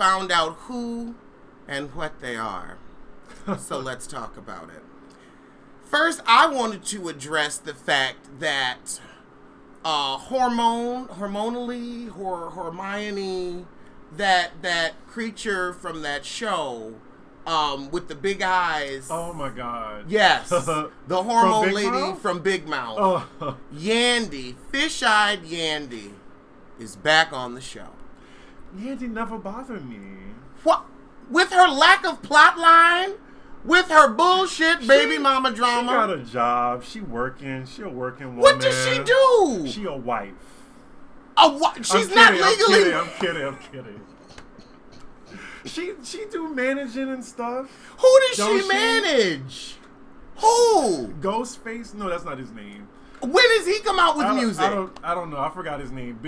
found out who and what they are. So let's talk about it. First, I wanted to address the fact that Hermione, that creature from that show with the big eyes. Oh my God. Yes. The hormone lady Mouth? from Big Mouth. Oh. Yandy, fish-eyed Yandy, is back on the show. Yandy never bothered me. What? With her lack of plot line? With her bullshit baby mama drama? She got a job. She working. She a working woman. What does she do? She a wife. She's not legally... I'm kidding. She do managing and stuff. Who does she manage? Who? Ghostface? No, that's not his name. When does he come out with music? I don't know. I forgot his name.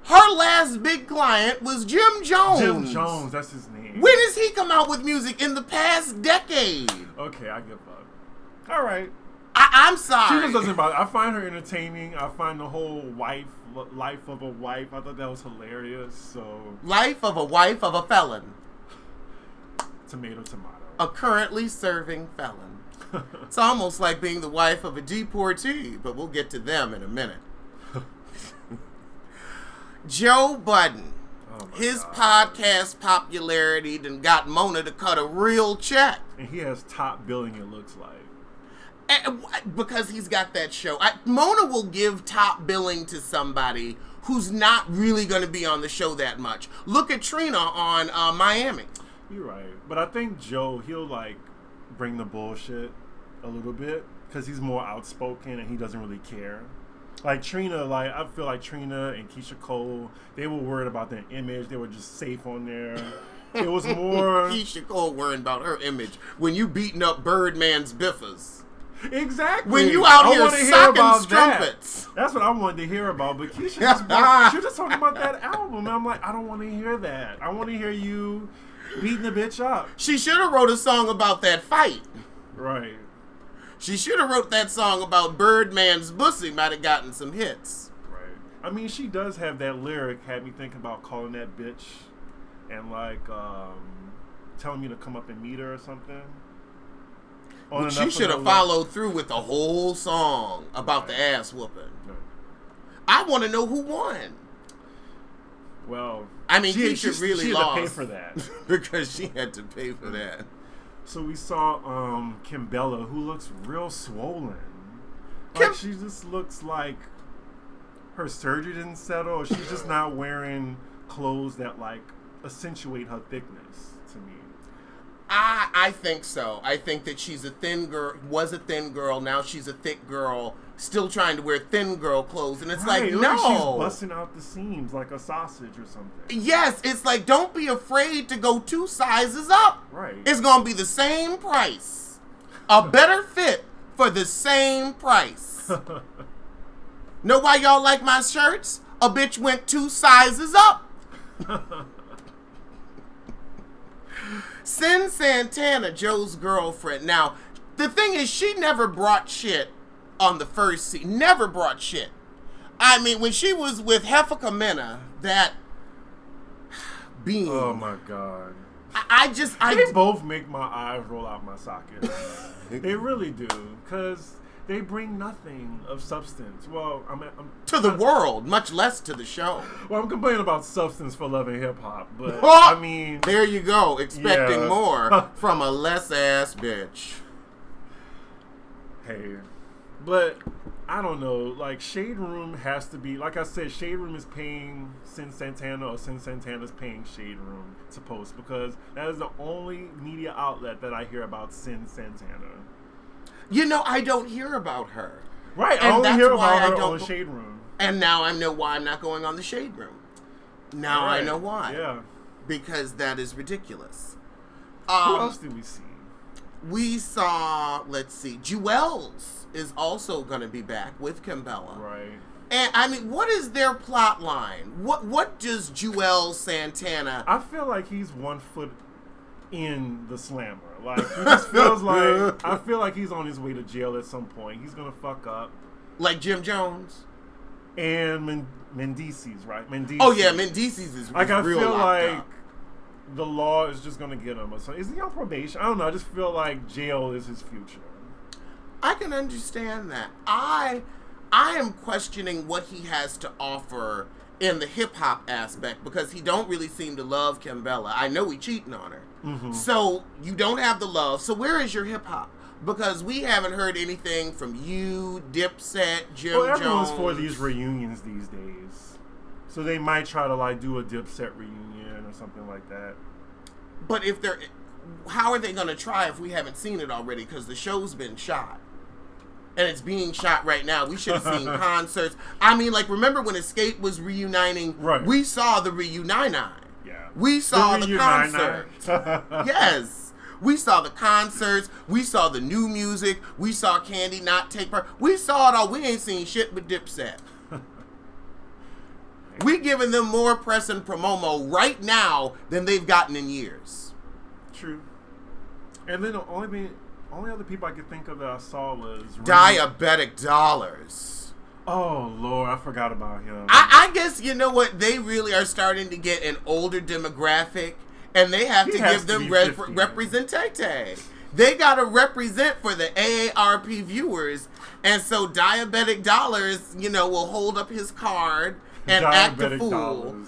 Her last big client was Jim Jones. Jim Jones, that's his name. When does he come out with music? In the past decade. Okay, I give up. All right. I'm sorry. She just doesn't bother. I find her entertaining. I find the whole life of a wife. I thought that was hilarious. So life of a wife of a felon. Tomato. A currently serving felon. It's almost like being the wife of a deportee, but we'll get to them in a minute. Joe Budden, his podcast popularity done got Mona to cut a real check. And he has top billing, it looks like. Because he's got that show. Mona will give top billing to somebody who's not really going to be on the show that much. Look at Trina on Miami. You're right. But I think Joe, he'll bring the bullshit a little bit because he's more outspoken and he doesn't really care. Like Trina, I feel like Trina and Keisha Cole, they were worried about their image. They were just safe on there. It was more... Keisha Cole worrying about her image when you beating up Birdman's biffers. Exactly. When you out here socking strumpets. That's what I wanted to hear about. But Keisha she was just talking about that album. And I'm like, I don't want to hear that. I want to hear you beating the bitch up. She should have wrote a song about that fight. Right. She should have wrote that song about Birdman's pussy. Might have gotten some hits. Right. I mean, she does have that lyric. Had me think about calling that bitch and telling me to come up and meet her or something. She should have followed through with the whole song about the ass whooping. Right. I want to know who won. Well, I mean, Keisha really she lost. Had to pay for that because she had to pay for that. So we saw Kimbella, who looks real swollen. She just looks like her surgery didn't settle, or she's just not wearing clothes that accentuate her thickness to me. I think so. I think that she's a thin girl, was a thin girl, now she's a thick girl, still trying to wear thin girl clothes, and it's no. She's busting out the seams like a sausage or something. Yes, it's like, don't be afraid to go 2 sizes up. Right. It's going to be the same price. A better fit for the same price. Know why y'all like my shirts? A bitch went 2 sizes up. Sin Santana, Joe's girlfriend. Now, the thing is, she never brought shit on the first season. Never brought shit. I mean, when she was with Heffa Mena, that being. Oh my God. They both make my eyes roll out my sockets. They really do. Because they bring nothing of substance. Well, I'm to the world, much less to the show. Well, I'm complaining about substance for Love and Hip Hop, but I mean, there you go, expecting more from a less ass bitch. Hey, but I don't know. Shade Room has to be, like I said, Shade Room is paying Sin Santana, or Sin Santana's paying Shade Room to post, because that is the only media outlet that I hear about Sin Santana. I don't hear about her. Right, I only hear about her on Shade Room. And now I know why I'm not going on the Shade Room. Now I know why. Yeah. Because that is ridiculous. Who else did we see? We saw, let's see, Jewels is also going to be back with Kimbella. Right. And, I mean, what is their plot line? What does Jewel Santana... I feel like he's one foot in the slammer. He just feels like... I feel like he's on his way to jail at some point. He's going to fuck up. Like Jim Jones? And Mendices, right? Mendices. Oh, yeah, Mendices is I real feel like up. the law is just going to get him. So is he on probation? I don't know. I just feel like jail is his future. I can understand that. I am questioning what he has to offer in the hip-hop aspect because he don't really seem to love Kimbella. I know he cheating on her. Mm-hmm. So you don't have the love. So where is your hip-hop? Because we haven't heard anything from you, Dipset, Jim Jones. Everyone's for these reunions these days. So they might try to like do a Dipset reunion or something like that. But if they're... How are they going to try if we haven't seen it already? Because the show's been shot. And it's being shot right now. We should have seen concerts. I mean, like, remember when Escape was reuniting? Right. We saw the reunite. Yeah. We saw the concert. Yes. We saw the concerts. We saw the new music. We saw Candy not take part. We saw it all. We ain't seen shit but Dipset. We giving them more press and promo right now than they've gotten in years. True. And then the only other people I could think of that I saw was Diabetic Dollars. Oh, Lord, I forgot about him. I guess, you know what, they really are starting to get an older demographic, and they have to give them representation. They got to represent for the AARP viewers, and so Diabetic Dollars, you know, will hold up his card and act a fool.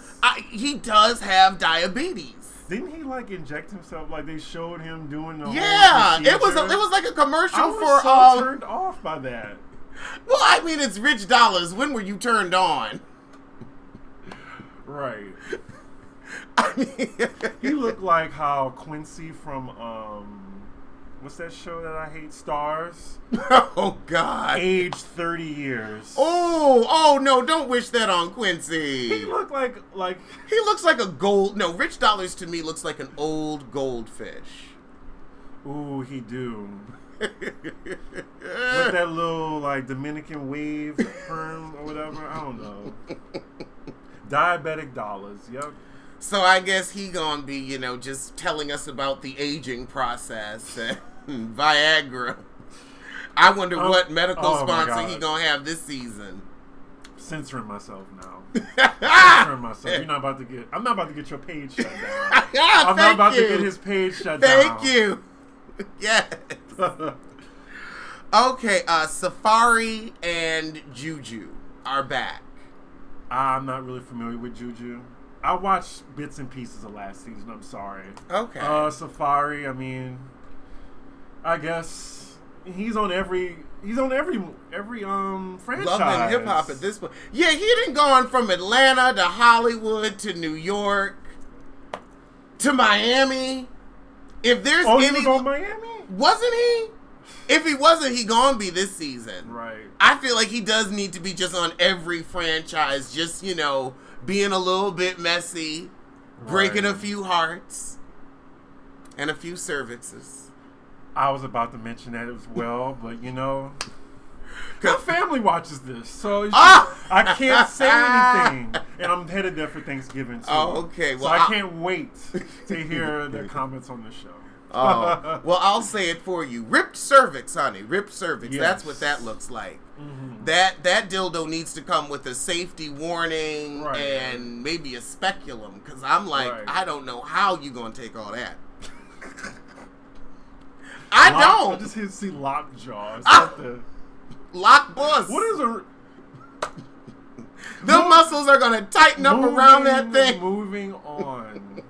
He does have diabetes. Didn't he like inject himself? Like they showed him doing the whole it was like a commercial I was so turned off by that. Well, I mean, it's Rich Dollars. When were you turned on? Right. I mean, he looked like how Quincy from what's that show that I hate? Stars. Oh God. Aged 30 years. Oh no! Don't wish that on Quincy. He looked like he looks like a gold. No, Rich Dollars to me looks like an old goldfish. Ooh, he do. With that little like Dominican wave perm or whatever. I don't know. Diabetic Dollars. Yep. So I guess he gonna be, you know, just telling us about the aging process and Viagra. I wonder what medical sponsor he gonna have this season. Censoring myself now. Censoring myself. I'm not about to get your page shut down. I'm not about to get his page shut down. Thank you. Yes. Okay, Safari and Juju are back. I'm not really familiar with Juju. I watched bits and pieces of last season. I'm sorry. Okay. Safari. I mean, I guess he's on every franchise. Loving hip hop at this point. Yeah, he done gone from Atlanta to Hollywood to New York to Miami. If there's he was on Miami, wasn't he? If he wasn't, he gonna be this season. Right. I feel like he does need to be just on every franchise. Just, you know, being a little bit messy, breaking a few hearts, and a few cervixes. I was about to mention that as well, but you know, my family watches this, so I can't say anything. And I'm headed there for Thanksgiving too. Oh, okay. Well, so I can't wait to hear their comments on the show. Well, I'll say it for you. Ripped cervix, honey. Ripped cervix. Yes. That's what that looks like. Mm-hmm. That dildo needs to come with a safety warning and maybe a speculum. Because I'm like, I don't know how you going to take all that. I just need to see lockjaw. Lock bus. What is a... The muscles are going to tighten up around that thing. Moving on.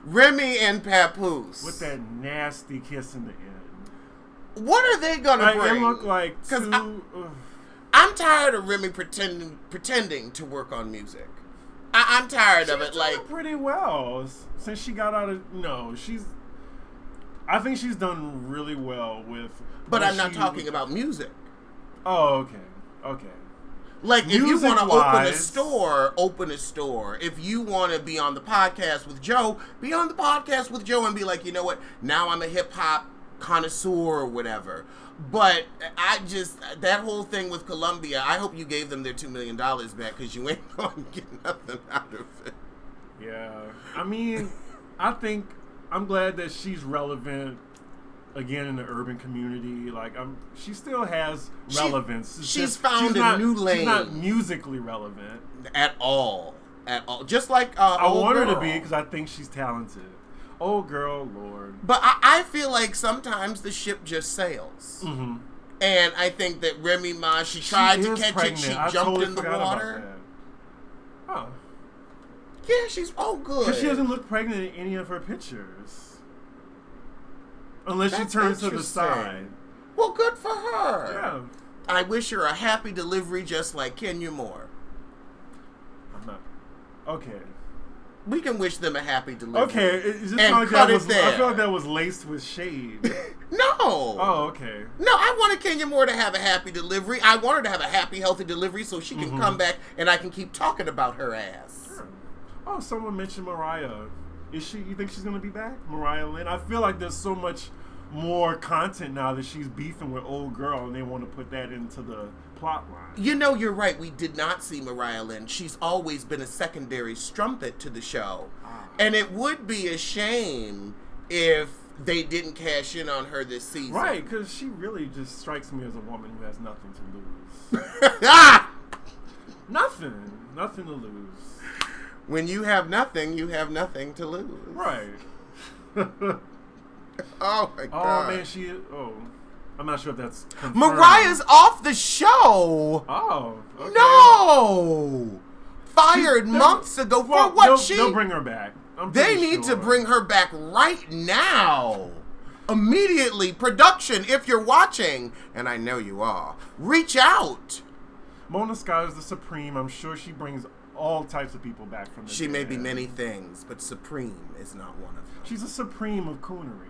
Remy and Papoose. With that nasty kiss in the end. What are they going to bring? They look like I'm tired of Remy pretending to work on music. I'm tired of it. She's doing pretty well since she got out of... No, I think she's done really well with... But I'm not talking about music. Oh, okay. Like, if you want to open a store. If you want to be on the podcast with Joe, be on the podcast with Joe and be like, you know what? Now I'm a hip-hop connoisseur or whatever. But that whole thing with Columbia, I hope you gave them their $2 million back because you ain't going to get nothing out of it. Yeah. I mean, I'm glad that she's relevant again in the urban community. Like, she still has relevance. She's found a new lane. She's not musically relevant at all. at all. Just like I Old want her Girl. to be because I think she's talented. Old Girl, Lord. But I feel like sometimes the ship just sails. Mm-hmm. And I think that Remy Ma, she tried to catch pregnant. it. She I jumped totally in the forgot water. about that. Oh. Yeah, she's good. Because she doesn't look pregnant in any of her pictures. Unless That's she turns to the interesting. side. Well, good for her. Yeah. I wish her a happy delivery just like Kenya Moore. I'm not. Okay. We can wish them a happy delivery. Okay, it just and sounds like cut that it was. there. I feel like that was laced with shade. No. Oh, okay. No, I wanted Kenya Moore to have a happy delivery. I want her to have a happy, healthy delivery so she can come back and I can keep talking about her ass. Sure. Oh, someone mentioned Mariah. Is she? You think she's gonna be back, Mariah Lynn? I feel like there's so much more content now that she's beefing with Old Girl, and they want to put that into the plot line. You know, you're right. We did not see Mariah Lynn. She's always been a secondary strumpet to the show. And it would be a shame if they didn't cash in on her this season. Right, because she really just strikes me as a woman who has nothing to lose. Nothing to lose. When you have nothing to lose. Right. Oh my God. Oh man, I'm not sure if that's confirmed. Mariah's off the show. Oh, okay. No. Fired months ago for what they'll bring her back. They need to bring her back right now. Immediately. Production, if you're watching, and I know you are, reach out. Mona Scott is the Supreme. I'm sure she brings all types of people back from the She dead. may be many things, but Supreme is not one of them. She's a Supreme of coonery.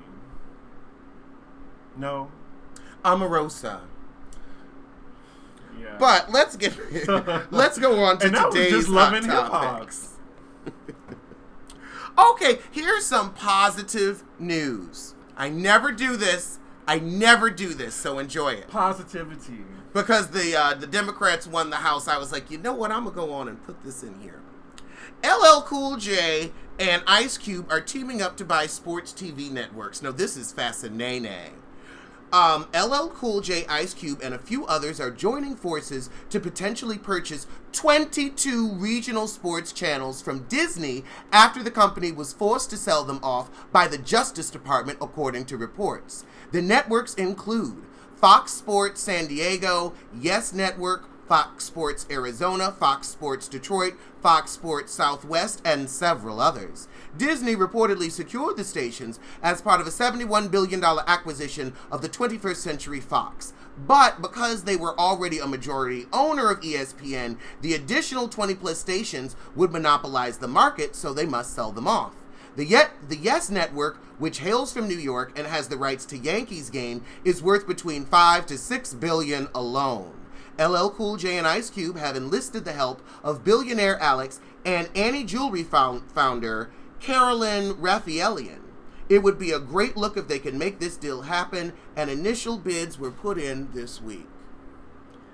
No? Omarosa. Yeah. But let's go on to and that today's was just hot loving topics. Okay, here's some positive news. I never do this, so enjoy it. Positivity. Because the Democrats won the House, I was like, you know what? I'm going to go on and put this in here. LL Cool J and Ice Cube are teaming up to buy sports TV networks. Now, this is fascinating. LL Cool J, Ice Cube, and a few others are joining forces to potentially purchase 22 regional sports channels from Disney after the company was forced to sell them off by the Justice Department, according to reports. The networks include Fox Sports San Diego, Yes Network, Fox Sports Arizona, Fox Sports Detroit, Fox Sports Southwest, and several others. Disney reportedly secured the stations as part of a $71 billion acquisition of the 21st Century Fox. But because they were already a majority owner of ESPN, the additional 20-plus stations would monopolize the market, so they must sell them off. The Yes Network, which hails from New York and has the rights to Yankees game, is worth between $5 to $6 billion alone. LL Cool J and Ice Cube have enlisted the help of billionaire Alex and Annie Jewelry founder Carolyn Raphaelian. It would be a great look if they could make this deal happen, and initial bids were put in this week.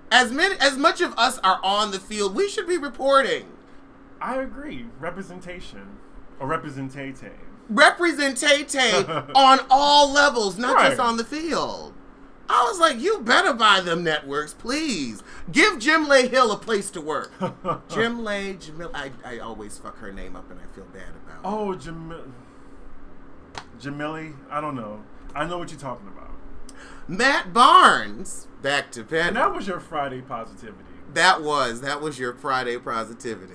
As much of us are on the field, we should be reporting. I agree. Representation. Or representate. Representate on all levels, not Right. just on the field. I was like, you better buy them networks, please. Give Jimley Hill a place to work. Jimley, I always fuck her name up and I feel bad about it. Oh, Jamili? I don't know. I know what you're talking about. Matt Barnes, back to Penn. And that was your Friday positivity. That was your Friday positivity.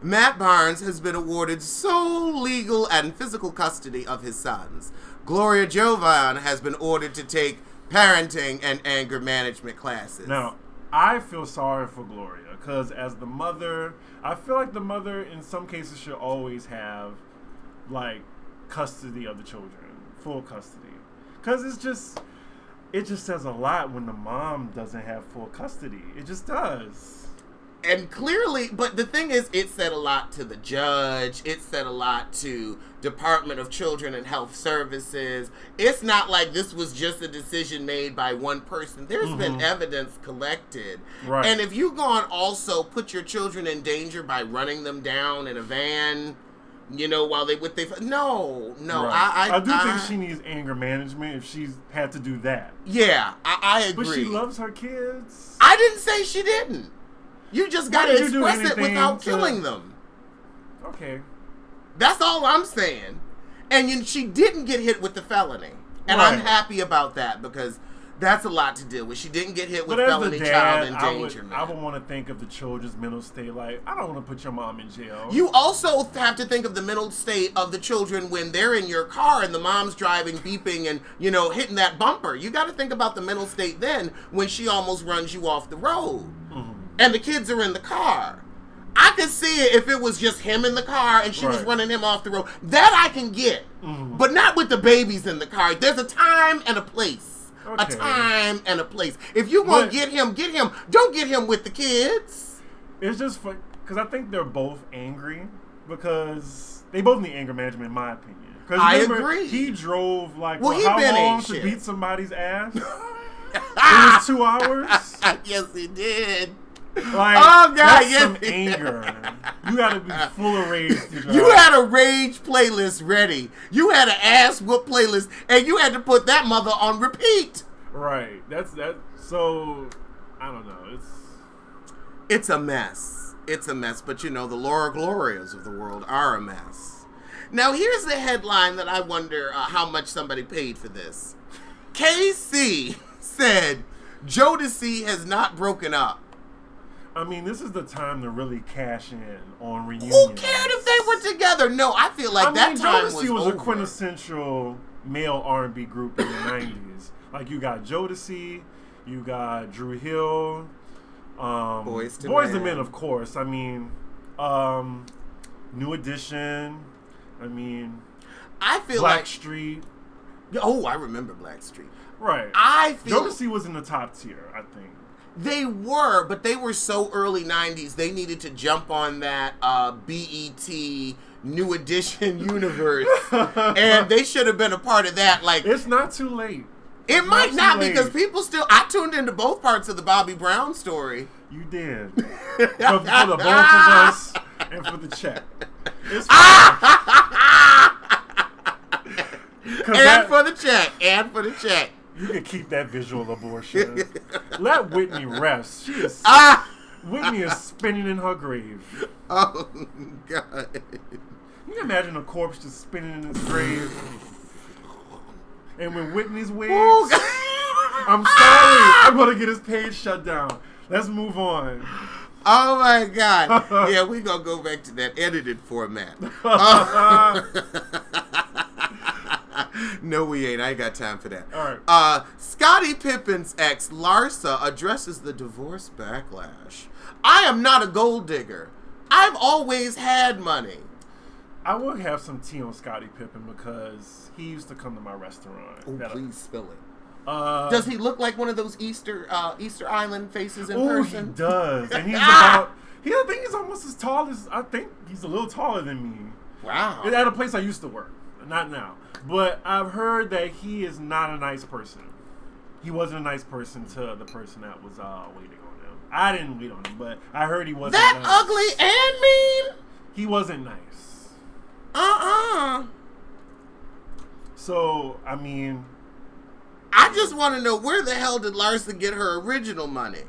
Matt Barnes has been awarded sole legal and physical custody of his sons. Gloria Jovan has been ordered to take parenting and anger management classes. Now, I feel sorry for Gloria because as the mother, I feel like the mother in some cases should always have like custody of the children, full custody. Because it just says a lot when the mom doesn't have full custody. It just does. And clearly, but the thing is, it said a lot to the judge. It said a lot to Department of Children and Health Services. It's not like this was just a decision made by one person. There's been evidence collected. Right. And if you go and also put your children in danger by running them down in a van, you know, while no. Right. I do think she needs anger management if she's had to do that. Yeah, I agree. But she loves her kids. I didn't say she didn't. You just got to express it without killing them. Okay. That's all I'm saying. And she didn't get hit with the felony. And Right. I'm happy about that because that's a lot to deal with. She didn't get hit with But felony as a dad, child endangerment. I would want to think of the children's mental state. Like, I don't want to put your mom in jail. You also have to think of the mental state of the children when they're in your car and the mom's driving, beeping, and, hitting that bumper. You got to think about the mental state then when she almost runs you off the road. Mm-hmm. And the kids are in the car. I could see it if it was just him in the car and she was running him off the road. That I can get. Mm-hmm. But not with the babies in the car. There's a time and a place. Okay. A time and a place. If you want to get him. Don't get him with the kids. It's just because I think they're both angry because they both need anger management, in my opinion. I agree. He drove how been long to beat somebody's ass? It was 2 hours? Yes, he did. Oh, God, that's some anger. You got to be full of rage. You had a rage playlist ready. You had an ass whoop playlist, and you had to put that mother on repeat. Right. That's that. So, I don't know. It's a mess. It's a mess. But, the Laura Glorias of the world are a mess. Now, here's the headline that I wonder how much somebody paid for this. KC said Jodeci has not broken up. I mean, this is the time to really cash in on reunions. Who cared if they were together? No, I feel like that time was Jodeci was over. a quintessential male R&B group in the 90s. Like, you got Jodeci, you got Drew Hill, Boyz II Men, of course. I mean, New Edition. I mean, I feel Blackstreet. Oh, I remember Blackstreet. Right. Jodeci was in the top tier, I think. They were, but they were so early 90s, they needed to jump on that BET New Edition universe. And they should have been a part of that. Like, it's not too late. It might not because people still... I tuned into both parts of the Bobby Brown story. You did. for the both of us and for the check. It's for the check. You can keep that visual abortion. Let Whitney rest. Whitney is spinning in her grave. Oh, God. Can you imagine a corpse just spinning in its grave? And when Whitney's wigs... I'm sorry. I'm going to get his page shut down. Let's move on. Oh, my God. Yeah, we're going to go back to that edited format. No, we ain't. I ain't got time for that. All right. Scottie Pippen's ex, Larsa, addresses the divorce backlash. I am not a gold digger. I've always had money. I would have some tea on Scottie Pippen because he used to come to my restaurant. Oh, please spill it. Does he look like one of those Easter Island faces in person? He does. And he's I think he's almost as tall as, I think he's a little taller than me. Wow. At a place I used to work. Not now. But I've heard that he is not a nice person. He wasn't a nice person to the person that was waiting on him. I didn't wait on him, but I heard he wasn't that nice. Ugly and mean? He wasn't nice. So, I mean... I just want to know, where the hell did Larsa get her original money?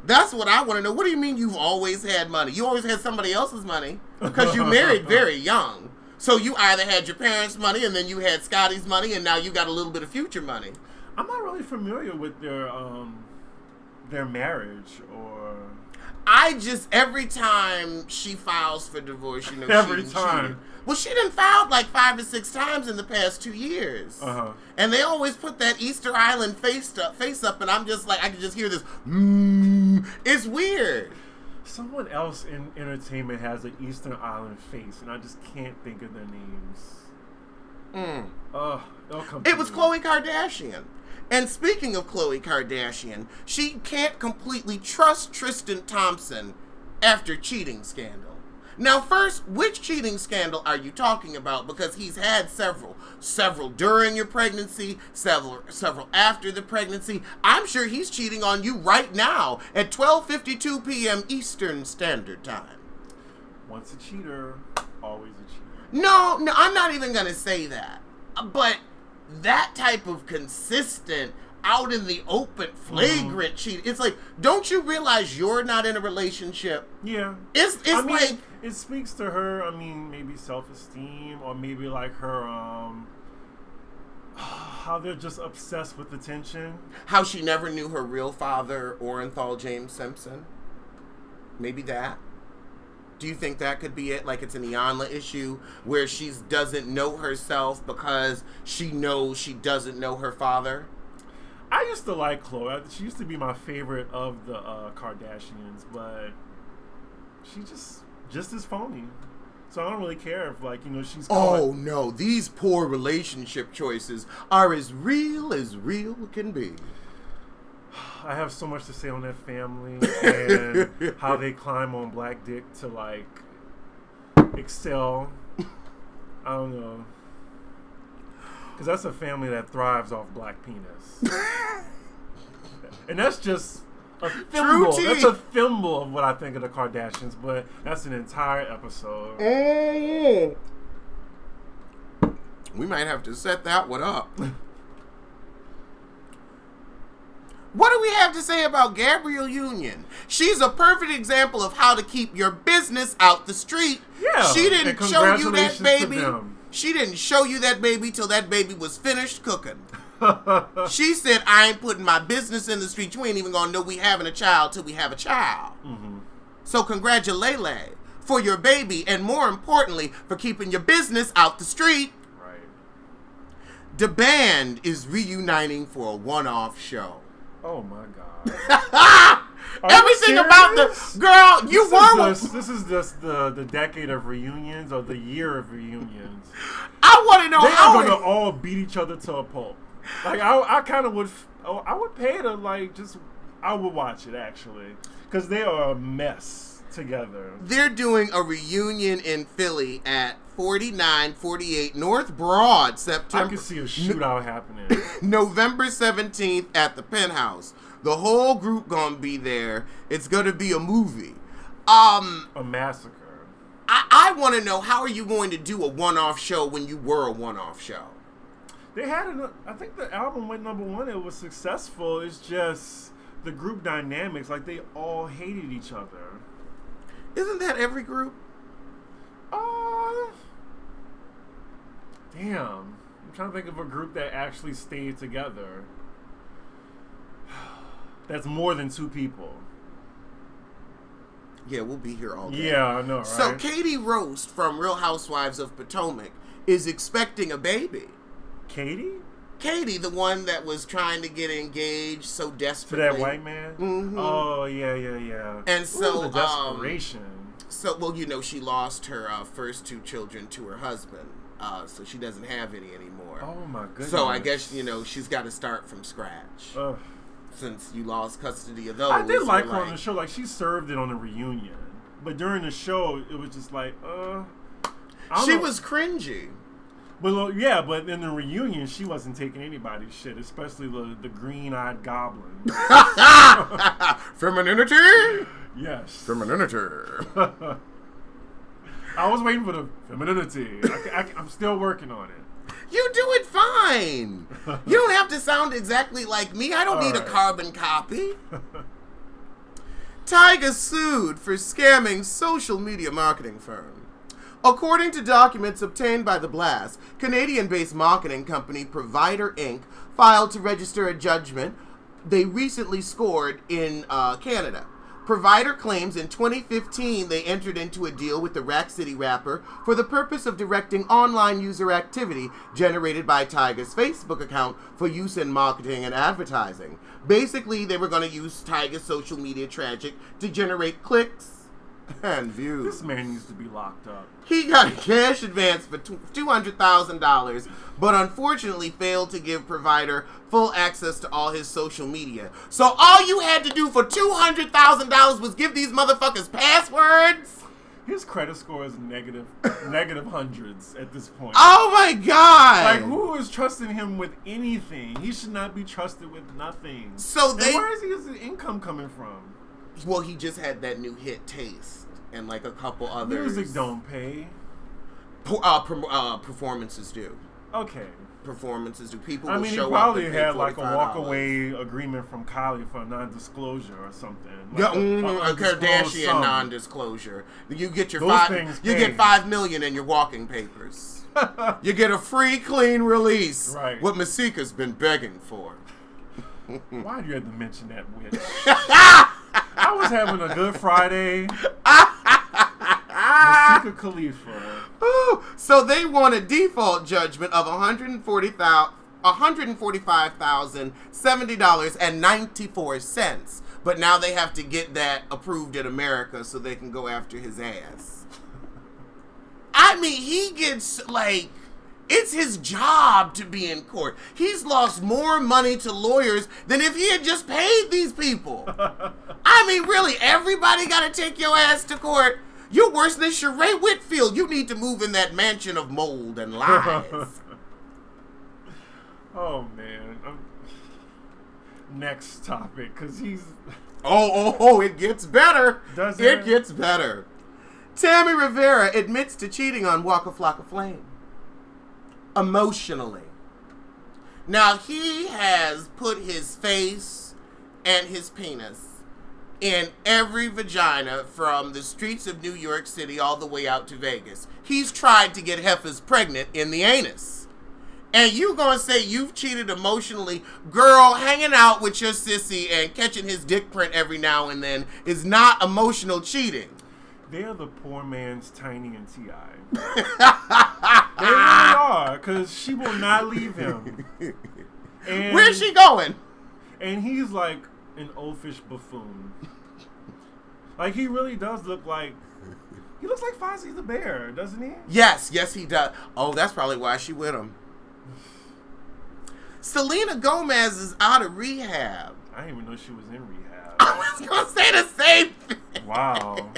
That's what I want to know. What do you mean you've always had money? You always had somebody else's money because you married very young. So you either had your parents' money and then you had Scottie's money and now you got a little bit of future money. I'm not really familiar with their marriage or... Every time she files for divorce, every time. Cheated. Well, she done filed like 5 or 6 times in the past 2 years. Uh-huh. And they always put that Easter Island face up, and I'm just like, I can just hear this, It's weird. Someone else in entertainment has an Eastern Island face, and I just can't think of their names. It was Khloe Kardashian. And speaking of Khloe Kardashian, she can't completely trust Tristan Thompson after cheating scandal. Now, first, which cheating scandal are you talking about? Because he's had several. Several during your pregnancy, several after the pregnancy. I'm sure he's cheating on you right now at 12:52 p.m. Eastern Standard Time. Once a cheater, always a cheater. No, I'm not even going to say that. But that type of consistent, out in the open, flagrant cheat. It's like, don't you realize you're not in a relationship? Yeah. It's like... It speaks to her, I mean, maybe self-esteem, or maybe like her, how they're just obsessed with attention. How she never knew her real father, Orenthal James Simpson. Maybe that. Do you think that could be it? Like it's an Iyanla issue where she doesn't know herself because she knows she doesn't know her father? I used to like Khloe. She used to be my favorite of the Kardashians, but she just as phony. So I don't really care if, like, you know, she's caught. Oh, no. These poor relationship choices are as real can be. I have so much to say on that family and how they climb on black dick to, like, excel. I don't know. Because that's a family that thrives off black penis. And that's just a thimble. That's a thimble of what I think of the Kardashians, but that's an entire episode. We might have to set that one up. What do we have to say about Gabrielle Union? She's a perfect example of how to keep your business out the street. Yeah. She didn't show you that baby. She didn't show you that baby till that baby was finished cooking. She said, I ain't putting my business in the street. You ain't even gonna know we having a child till we have a child. Mm-hmm. So congratulate for your baby, and more importantly, for keeping your business out the street. Right. The band is reuniting for a one-off show. Oh my God. Everything about the girl, This is just the decade of reunions, or the year of reunions. I want to know how they're gonna all beat each other to a pulp. Like I kind of would. I would pay to I would watch it actually, because they are a mess together. They're doing a reunion in Philly at 4948 North Broad, September. I can see a shootout happening. November 17th at the Penthouse. The whole group gonna be there. It's gonna be a movie. A massacre. I want to know, how are you going to do a one-off show when you were a one-off show? They had I think the album went #1. It was successful. It's just the group dynamics. Like, they all hated each other. Isn't that every group? Damn. I'm trying to think of a group that actually stayed together. That's more than 2 people. Yeah, we'll be here all day. Yeah, I know, right? So Katie Roast from Real Housewives of Potomac is expecting a baby. Katie? Katie, the one that was trying to get engaged so desperately. To that white man? Mm-hmm. Oh, yeah. And so... the desperation. Well, you know, she lost her first 2 children to her husband. So she doesn't have any anymore. Oh, my goodness. So I guess, you know, she's got to start from scratch. Ugh. Since you lost custody of those. I did like her on the show. Like, she served it on the reunion. But during the show, it was just like, she was cringy. But yeah, but in the reunion, she wasn't taking anybody's shit, especially the green-eyed goblin. Femininity? Yes. Femininity. I was waiting for the femininity. I'm still working on it. You do it fine. You don't have to sound exactly like me. I don't need a carbon copy. Tyga sued for scamming social media marketing firm. According to documents obtained by The Blast, Canadian-based marketing company Provider Inc. filed to register a judgment they recently scored in Canada. Provider claims in 2015 they entered into a deal with the Rack City rapper for the purpose of directing online user activity generated by Tyga's Facebook account for use in marketing and advertising. Basically, they were going to use Tyga's social media traffic to generate clicks and views. This man needs to be locked up. He got a cash advance for $200,000, but unfortunately failed to give Provider full access to all his social media. So all you had to do for $200,000 was give these motherfuckers passwords? His credit score is negative hundreds at this point. Oh my God! Like, who is trusting him with anything? He should not be trusted with nothing. So where is his income coming from? Well, he just had that new hit Taste and like a couple others. Music don't pay. Performances do. Okay. performances do. People I will mean, he show up probably and pay had like a $45. walk-away agreement from Kylie for non-disclosure or something. Yeah, Like a Kardashian sum. non-disclosure. You get your Those things you pay. get $5 million in your walking papers. You get a free, clean release. Right. What Masika's been begging for. Why do you have to mention that witch? I was having a good Friday. Masika Khalifa. Ooh, so they want a default judgment of $145,070.94, but now they have to get that approved in America so they can go after his ass. I mean, he gets it's his job to be in court. He's lost more money to lawyers than if he had just paid these people. I mean, really, everybody got to take your ass to court. You're worse than Sheree Whitfield. You need to move in that mansion of mold and lies. Oh, man. Next topic, because he's... Oh, it gets better. Does it? it? Gets better. Tami Rivera admits to cheating on Waka Flocka Flame. Emotionally. Now, he has put his face and his penis in every vagina from the streets of New York City all the way out to Vegas. He's tried to get heifers pregnant in the anus. And you gonna say you've cheated emotionally? Girl, hanging out with your sissy and catching his dick print every now and then is not emotional cheating. They're the poor man's Tiny and T.I. They really are, because she will not leave him. And, where's she going? And he's like an oafish buffoon. Like, he really does look like... He looks like Fozzie the Bear, doesn't he? Yes, he does. Oh, that's probably why she with him. Selena Gomez is out of rehab. I didn't even know she was in rehab. I was going to say the same thing. Wow.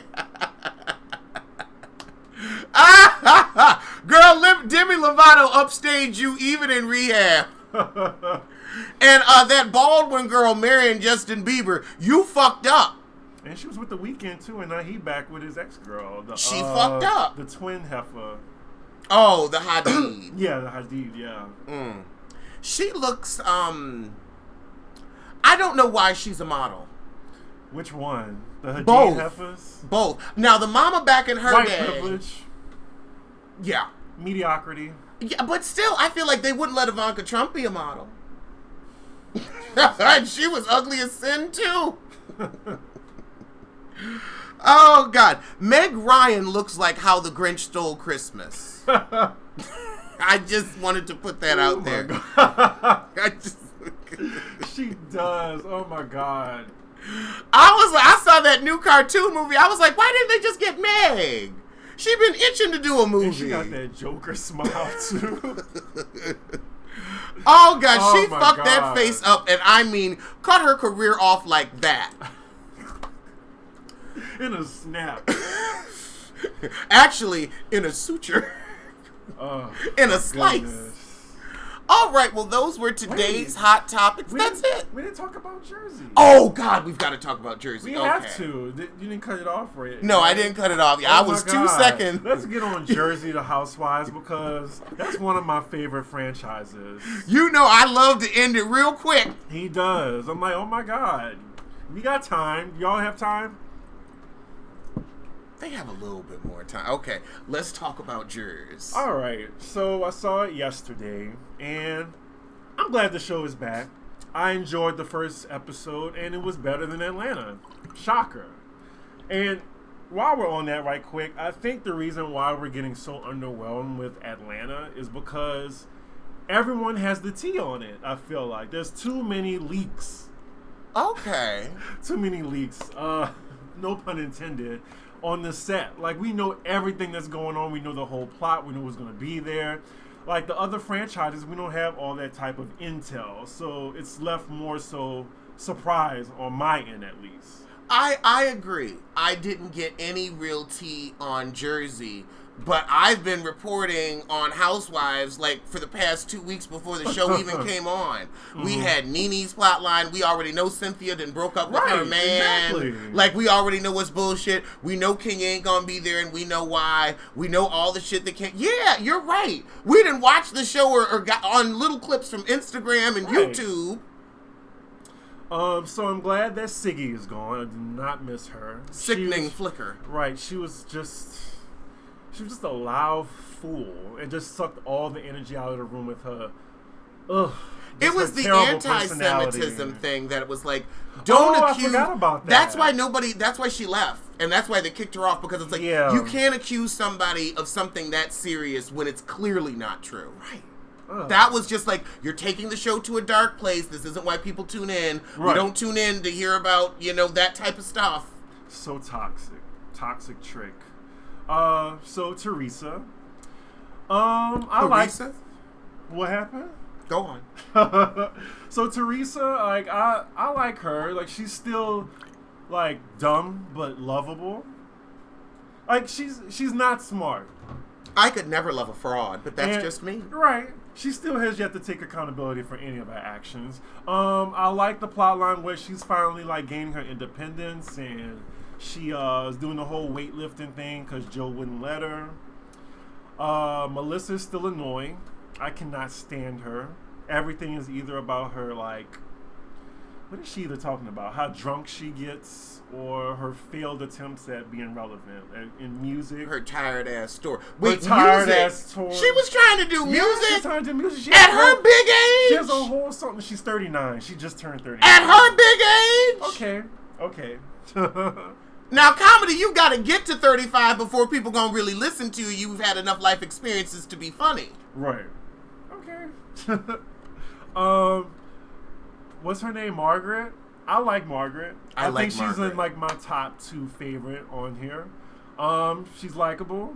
Girl, Demi Lovato upstaged you even in rehab. And that Baldwin girl marrying Justin Bieber, you fucked up. And she was with The Weeknd too, and now he back with his ex-girl. She fucked up. The twin heifer. Oh, the Hadid. Yeah, the Hadid, yeah. She looks, I don't know why she's a model. Which one? The Hadid Both. heifers? Both. Now, the mama back in her White day. privilege. Yeah. Mediocrity. Yeah, but still, I feel like they wouldn't let Ivanka Trump be a model. And she was ugly as sin, too. Oh, God. Meg Ryan looks like How the Grinch Stole Christmas. I just wanted to put that out there. She does. Oh, my God. I saw that new cartoon movie. I was like, why didn't they just get Meg? She been itching to do a movie. And she got that Joker smile, too. Oh, God. She my fucked God. that face up, and I mean, cut her career off like that. In a snap. Actually, in a suture. In a slice. Goodness. All right, well, those were today's hot topics. That's it. We didn't talk about Jersey. Oh, God, we've got to talk about Jersey. We have to. You didn't cut it off, right? No, I didn't cut it off. Yeah, I was 2 seconds. Let's get on Jersey to Housewives, because that's one of my favorite franchises. You know I love to end it real quick. He does. I'm like, oh, my God. We got time. Y'all have time? They have a little bit more time. Okay, let's talk about Jersey. All right. So I saw it yesterday, and I'm glad the show is back. I enjoyed the first episode, and it was better than Atlanta. Shocker. And while we're on that right quick, I think the reason why we're getting so underwhelmed with Atlanta is because everyone has the tea on it, I feel like. There's too many leaks. Okay. Too many leaks. No pun intended. On the set. Like, we know everything that's going on. We know the whole plot. We know who's going to be there. Like, the other franchises, we don't have all that type of intel. So, it's left more so surprise on my end, at least. I agree. I didn't get any real tea on Jersey But I've been reporting on Housewives like for the past 2 weeks before the show even came on. We had Nene's plotline. We already know Cynthia done broke up with her man. Exactly. Like, we already know what's bullshit. We know King ain't gonna be there, and we know why. We know all the shit that can't. Yeah, you're right. We didn't watch the show or got on little clips from Instagram and YouTube. So I'm glad that Siggy is gone. I do not miss her. Sickening flicker. Right. She was just a loud fool and just sucked all the energy out of the room with her. Ugh. It was the anti-Semitism thing that it was like, don't accuse. I forgot about that. That's why she left. And that's why they kicked her off, because it's like, you can't accuse somebody of something that serious when it's clearly not true. Right. That was just like, you're taking the show to a dark place. This isn't why people tune in. Right. We don't tune in to hear about, that type of stuff. So toxic. Toxic trick. So Teresa. Teresa? What happened? Go on. So Teresa, like, I like her. Like, she's still, like, dumb but lovable. Like, she's not smart. I could never love a fraud, but that's just me. Right. She still has yet to take accountability for any of her actions. I like the plot line where she's finally, like, gaining her independence, and she is doing the whole weightlifting thing because Joe wouldn't let her. Melissa's still annoying. I cannot stand her. Everything is either about her, like, what is she either talking about? How drunk she gets, or her failed attempts at being relevant in music. Her tired ass tour. Wait, tired ass tour. She was trying to do music. Yeah, she's trying to do music. At her big age. She has a whole something. She's 39. She just turned 39. At her big age. Okay. Now, comedy, you got to get to 35 before people gonna really listen to you. You've had enough life experiences to be funny. Right. Okay. What's her name? Margaret? I like Margaret. I think she's in, like, my top 2 favorite on here. She's likable.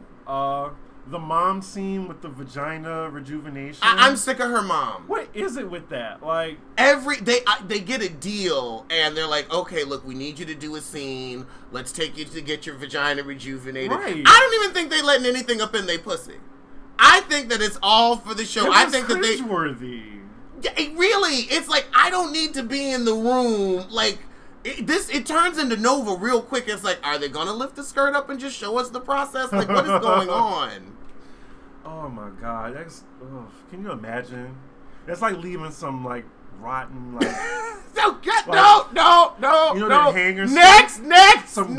The mom scene with the vagina rejuvenation. I'm sick of her mom. What is it with that? Like, they get a deal and they're like, okay, look, we need you to do a scene. Let's take you to get your vagina rejuvenated. Right. I don't even think they letting anything up in their pussy. I think that it's all for the show. I think that they cringeworthy. Yeah, really, it's like, I don't need to be in the room. Like, it turns into Nova real quick. It's like, are they gonna lift the skirt up and just show us the process? Like, what is going on? Oh my god, can you imagine? That's like leaving some, like, rotten, like, no. You know, that hanger next, some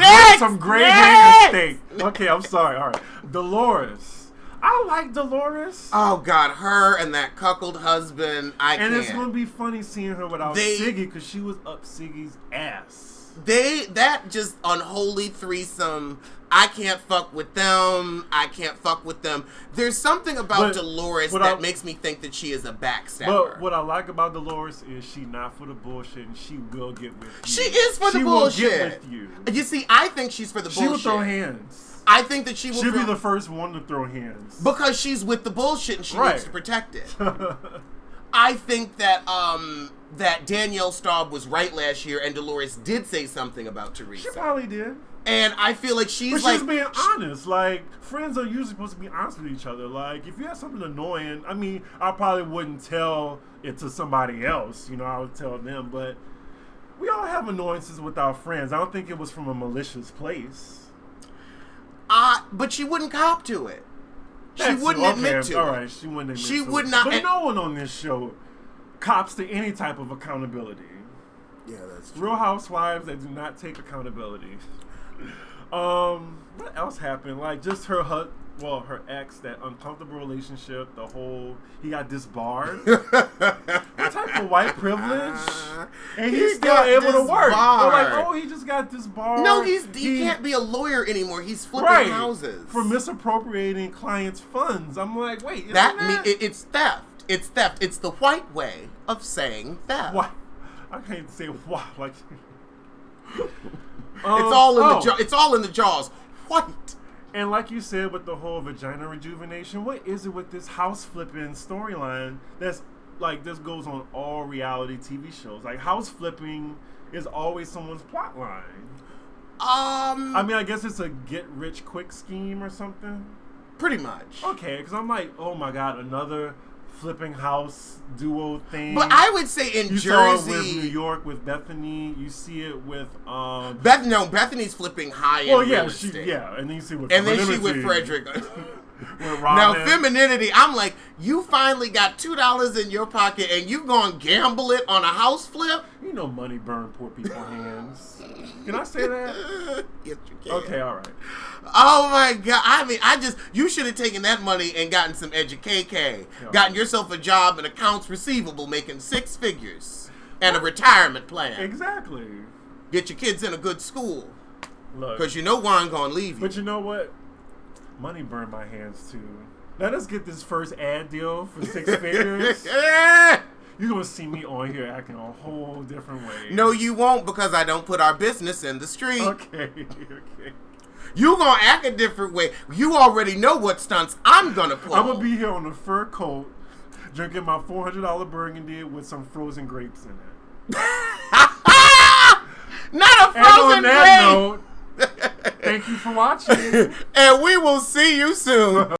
great hanger steak. Okay, I'm sorry. All right, Dolores. I like Dolores. Oh God, her and that cuckold husband. And it's gonna be funny seeing her without Siggy, because she was up Siggy's ass. That just unholy threesome. I can't fuck with them. There's something about Dolores that makes me think that she is a backstabber. But what I like about Dolores is she not for the bullshit, and she will get with you. She is for the bullshit. She will get with you. You see, I think she's for the bullshit. She will throw hands. I think that she will. She'll be the first one to throw hands. Because she's with the bullshit and she needs to protect it. I think that that Danielle Staub was right last year, and Dolores did say something about Teresa. She probably did. And I feel like she's being honest. Like, friends are usually supposed to be honest with each other. Like, if you have something annoying, I mean, I probably wouldn't tell it to somebody else. I would tell them. But we all have annoyances with our friends. I don't think it was from a malicious place. But she wouldn't cop to it. She wouldn't admit to it. All right, she wouldn't admit to it. She would not. But no one on this show cops to any type of accountability. Yeah, that's true. Real Housewives that do not take accountability. What else happened? Like, just her ex, that uncomfortable relationship, he got disbarred. What type of white privilege? And he's still able to work. They're like, he just got disbarred. No, he can't be a lawyer anymore. He's flipping houses. For misappropriating clients' funds. I'm like, wait, it's theft. It's theft. It's the white way of saying theft. What? I can't say what. Like, it's all in the jaws. White. And like you said, with the whole vagina rejuvenation, what is it with this house flipping storyline that's like, this goes on all reality TV shows? Like, house flipping is always someone's plot line. I mean, I guess it's a get rich quick scheme or something. Pretty much. Okay, because I'm like, oh my God, another flipping house duo thing. But I would say in you Jersey, saw it with New York with Bethany. You see it with Bethany's flipping high end real estate. and then you see with she with Frederick. with Now femininity, I'm like, you finally got $2 in your pocket and you gonna gamble it on a house flip? You know, money burn poor people's hands. Can I say that? Yes, you can. Okay, all right. Oh my God! I mean, you should have taken that money and gotten some education, gotten yourself a job in accounts receivable, making 6 figures, and a retirement plan. Exactly. Get your kids in a good school, Look, because you know Warren gonna leave you. But you know what? Money burned my hands too. Let us get this first ad deal for 6 figures. You're going to see me on here acting a whole different way. No, you won't, because I don't put our business in the street. Okay. You going to act a different way. You already know what stunts I'm going to pull. I'm going to be here on a fur coat, drinking my $400 Burgundy with some frozen grapes in it. Not a frozen grape! And on that note, thank you for watching. And we will see you soon.